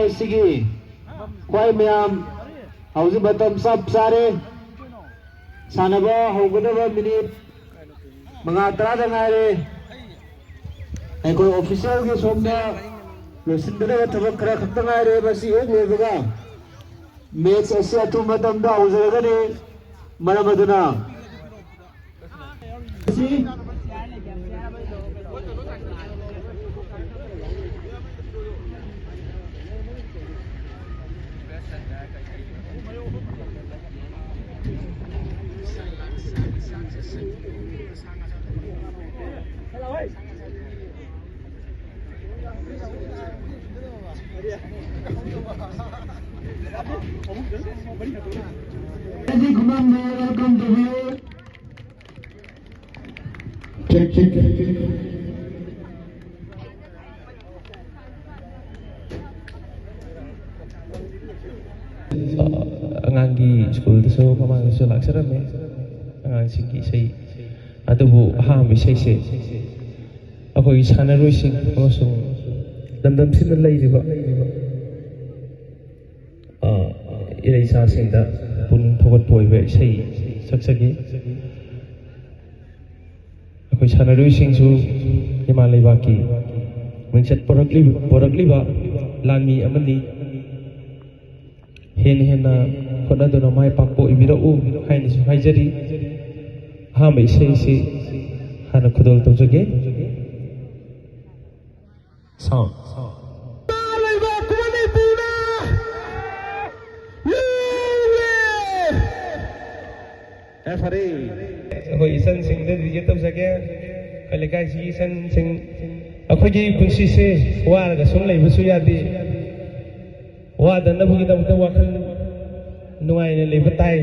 सिगी क्वाई ma'am house बतम सब सारे सानबा होगदबा मिनिट मंगा तरा दंगारे कोई ऑफिशियल के सोमना लोसिंदरगा थबक खरा खतंगारे बसी एक लेबगा मैच ऐसे अतु मतमदा होजरगने मरमदना welcome to you. Check. Angangi school so pamang so laksarame angang singi sei adubu aham sei se akoi sanaroi sing amasung damdam sin leiriba irei singda pun thogot poibe sei saksagi akoi sanaroi sing su himalay baki mengset porakli ba lami amani Hena kona dona mai pakpo ibira hai ni su haijari ha mai sei hana khudol to jage sound Fare hoi isan sing da dije tab sake kalekai si isan sing akhoi gi punsi se wa ga sun lai bu su yadi wa da na bugi da wakal nuai ne le batai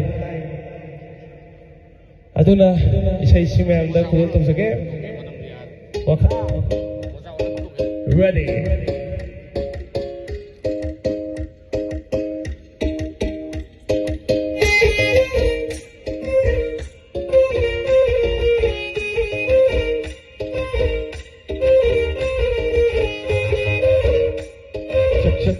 aduna isai simam da khudol tab sake wakal ready Thank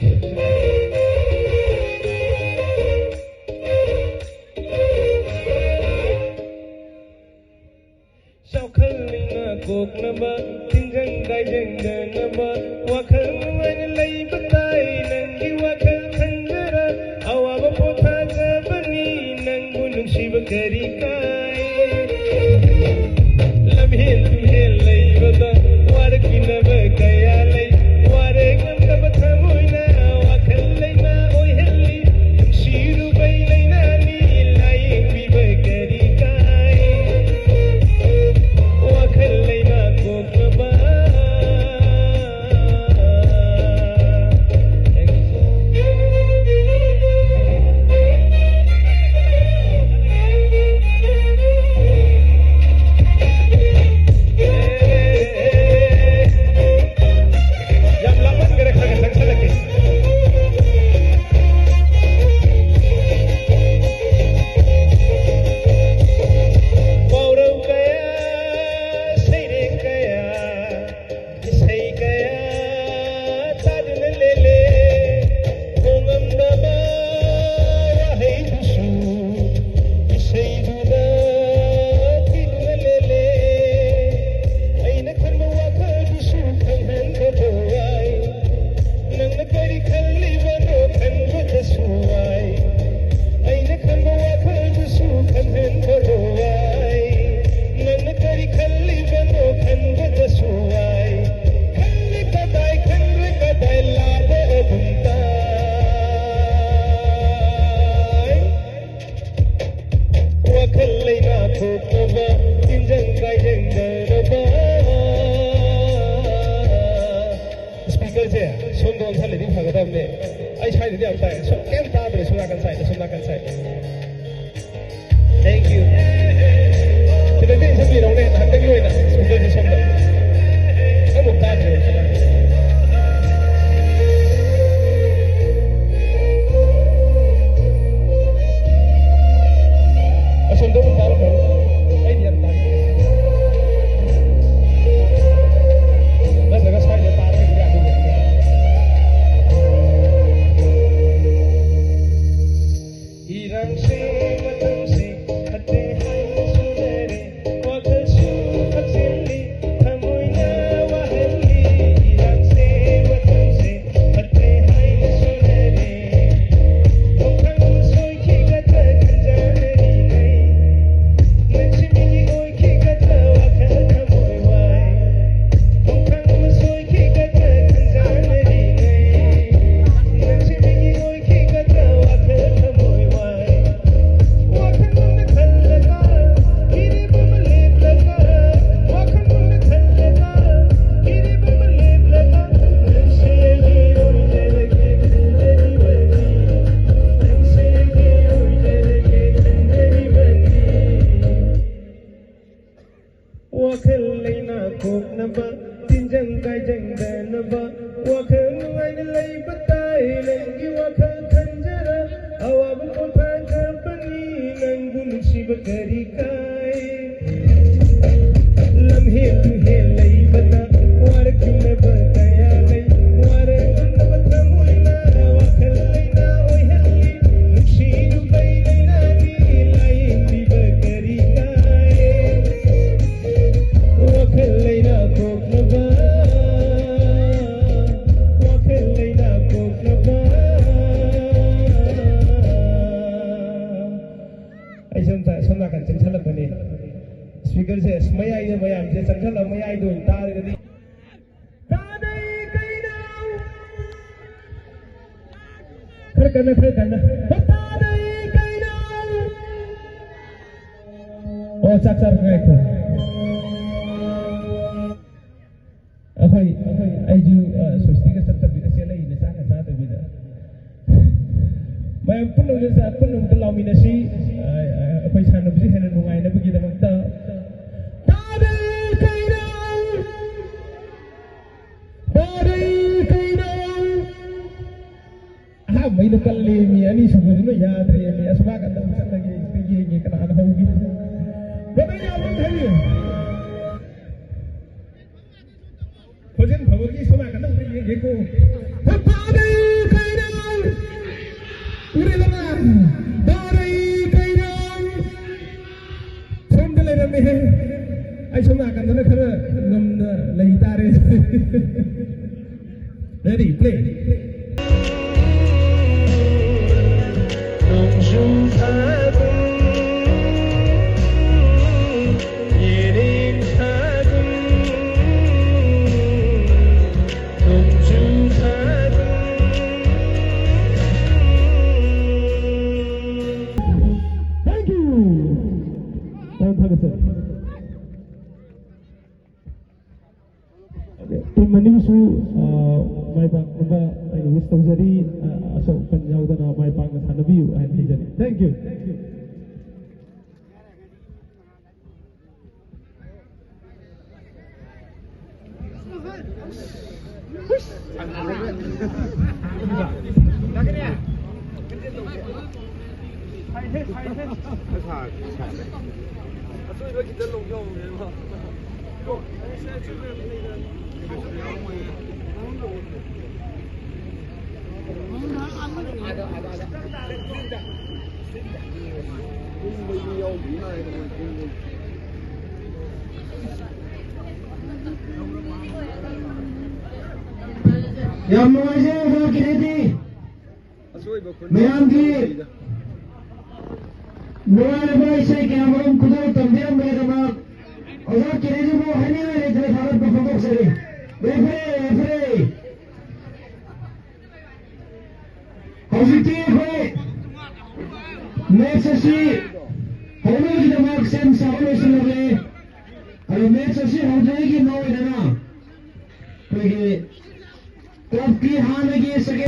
you. Speaker से मयाई ma'am से चंखल मयाई तारगदी खर कन्ना ओ चाक गए थे अखोई आइजु सुस्ती का सब तभी से नहीं निशा का साथ भी ना मैं पुन्नुंग लाउमिनसी अखोई सानबजी हेन नुंगाइनबगी दमकता मैंने कल ले मी सुबह में याद रही मी असमा का दम चल लगे ये कनान होगी बताइए आप बताइए खोजन भगवती समा का दम ये को पादई कैराम पूरे दमान दारई कैराम सोमदले रमे है आई समा का दम खर नम लई तारे ready play Thank you. Yang mengajar orang kini Mayamgi Nuwala boy say Cameron Kudo Tambiam Medamak Orang kini mo hani na rin sa harap ng pagkak sa rin Referee Positive ko Match asi Halo kita mak sen sa halo sa labi Kalau match asi halo lagi mau ina na Pergi club की हां लगी सके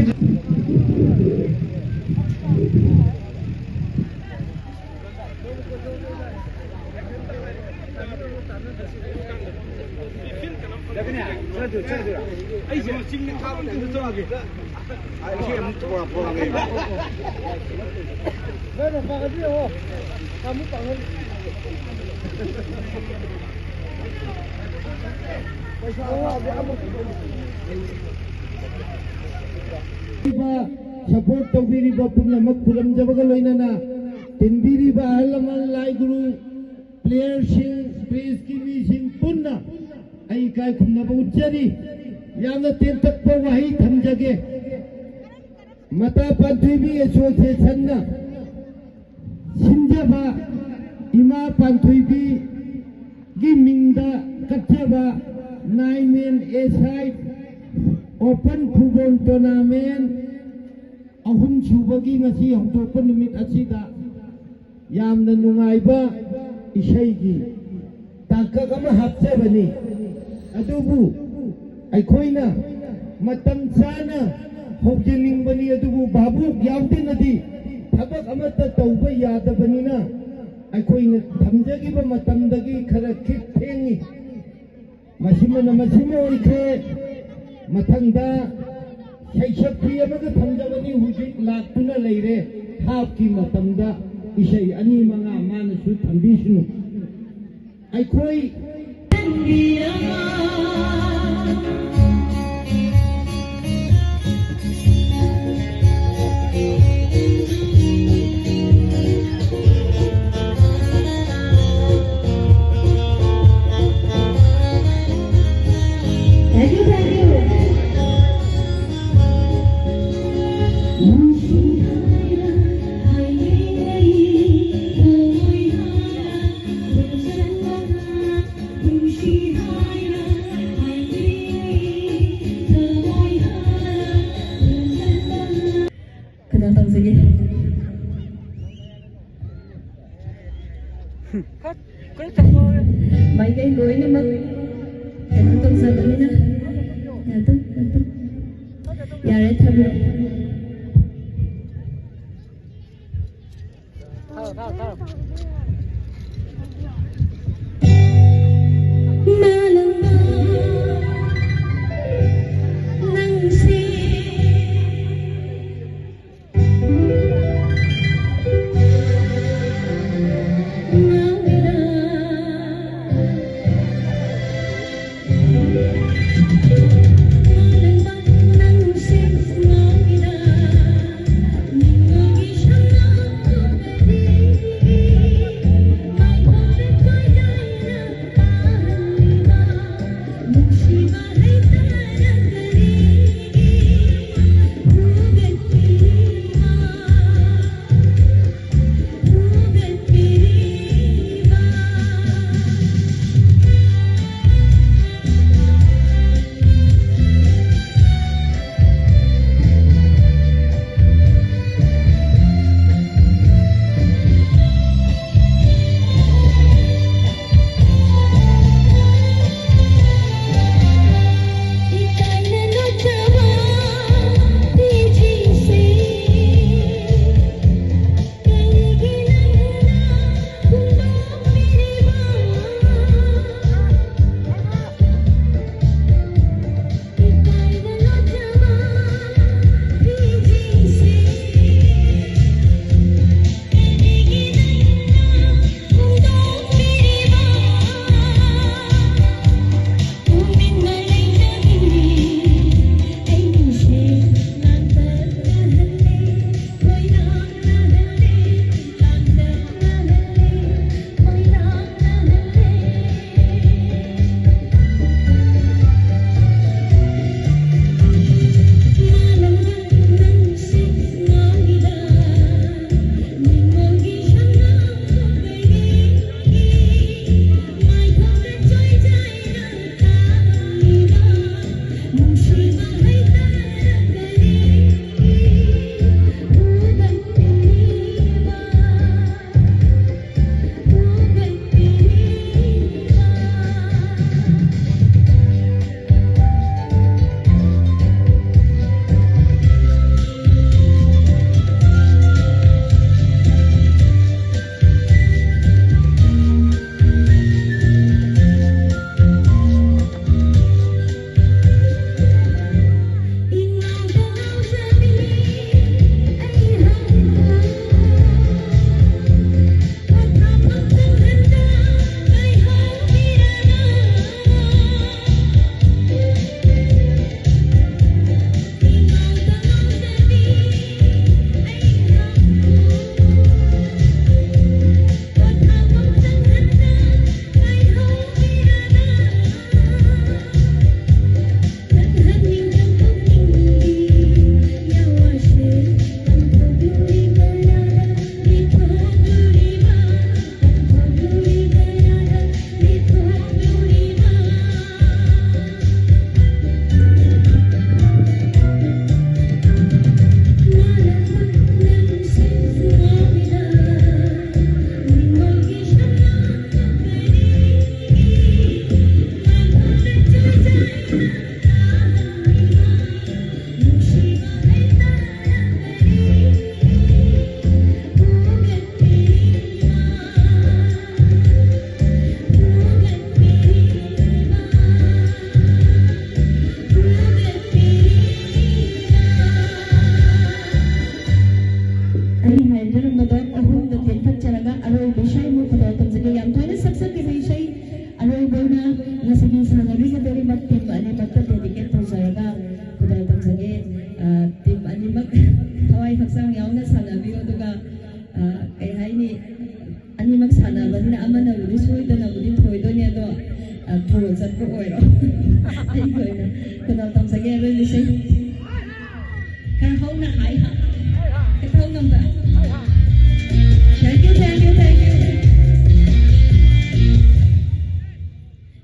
support tawbiriba pumnamak pulamjabaga loinana tinbiriba ahalaman lai guru player sing praise ki mi sing punna ai kai khumnaba uchari yamna tentakpa wahi thamjage mata panthuibi association na sinjaba ima panthuibi gi mingda katjaba 9 men a side open football tournament ahum chubagi ngasi hongtokpa numit asida yamna nungaiba isaigi takak ama hapjabani adubu aikhoina matam chana hojningbani adubu babuk yaudinadi thabak amata tauba yadabanina aikhoina thamjagiba matamdagi khara khit thengi masima oikhe mathangda saisapri amaga thamjabani hujik laktuna leire hapki matamda isai ani manga mana su thambisnu aikoi ꯇꯧꯖꯒꯦ ꯃꯥꯏꯀꯩ ꯂꯣꯏꯅꯃꯛ ꯀꯩꯅꯣ ꯇꯧꯖꯕꯅꯤꯅ ꯌꯥꯔꯦ ꯊꯥꯕꯤꯔꯣ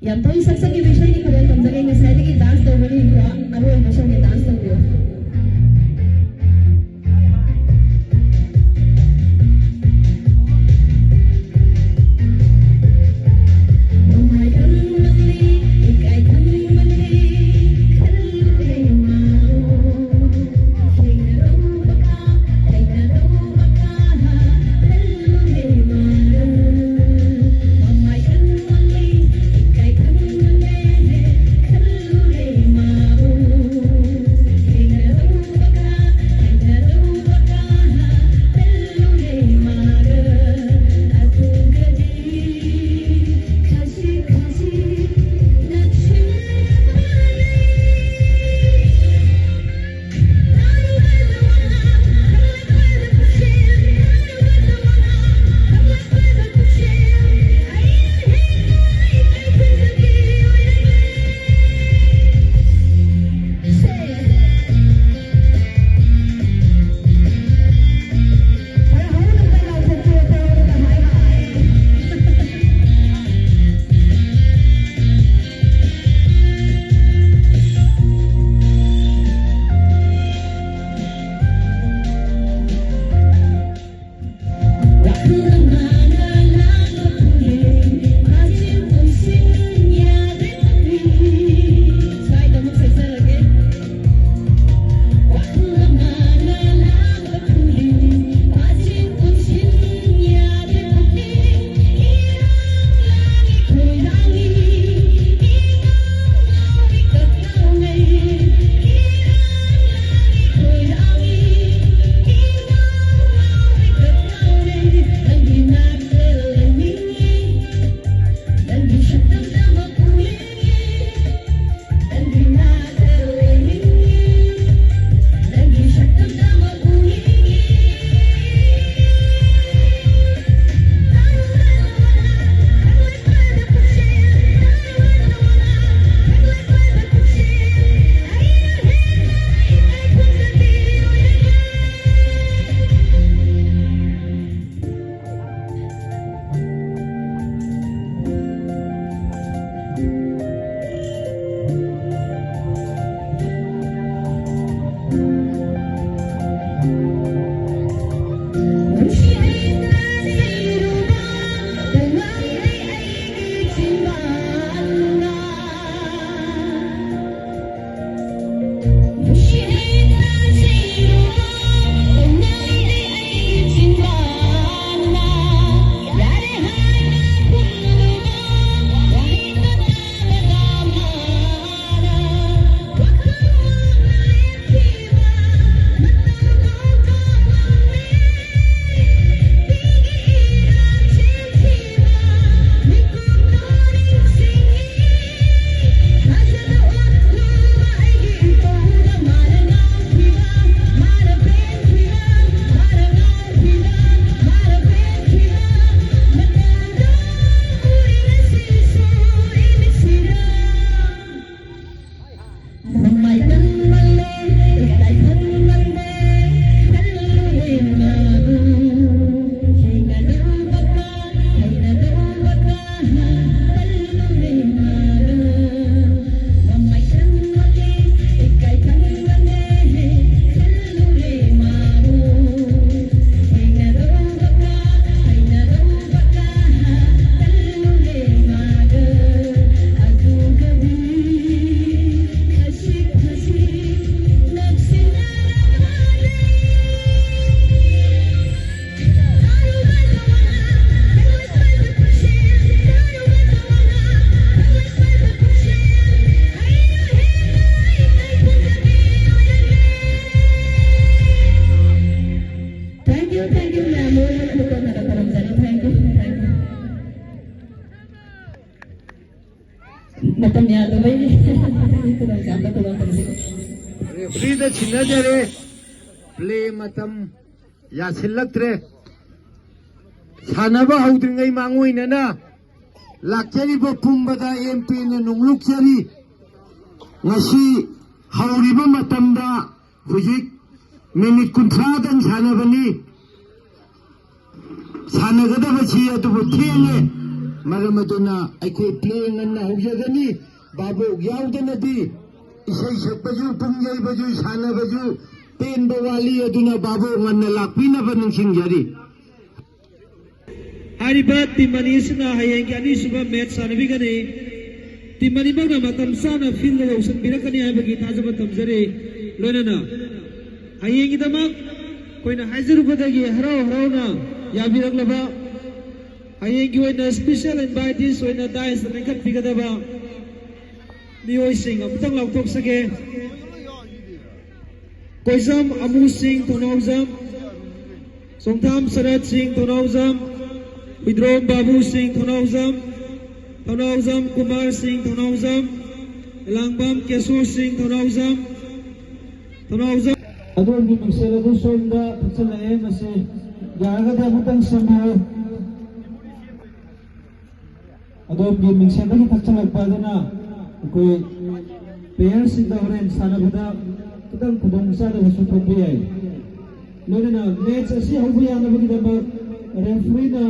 Yang tahu saksaki विषय ni kalian tamzagay nga sa ediki dance daw bali ko aro yung masya ni dance daw yun. thank you, ma'am. Muna po po nakaparamdali. Thank you. Matam yata ba yun? Tulong ka ba? Tulong ka ba? रेफरीदा छिन्नजरे play मतम यासिल्लक्त्रे सानबा हौद्रिङै मांगोइनना लाक्चरिबा पुंबदा MP न नुंगलुक्चरी ngasi hauriba matamda hujik minute 30 dan sanabani sanagadaba chi atubu thenge maramaduna aikoi play nganna hujagani babu yaudana isai sakpaju pungjai baju sana baju pen bawali aduna babu nganna lakpina banungsing jari Hariba timani sina hayang ani suba match sanabi gani timani bagna matam sana field lo usan birakani ay bagi tajaba tamjare loinana hayang idamak koina haiziru badagi harau harau na yabirak laba hayang gi oina special invitees oina dais rengkat pigadaba Nioi Singh amtang lautok sage Koizam Amu Singh Tonauzam Songtham Sarat Singh Tonauzam Widrom Babu Singh Tonauzam Kumar Singh Tonauzam Langbam Kesur Singh Tonauzam Adon di magsala do sonda patsala mase yaragada butang samyo Adon di magsala di patsala padana कोई player सिंदा होरेन सानबदा कितंग खुदोंसा दा सुथोबि याय लोनेना match असि हौबि याना बगि दबा referee ना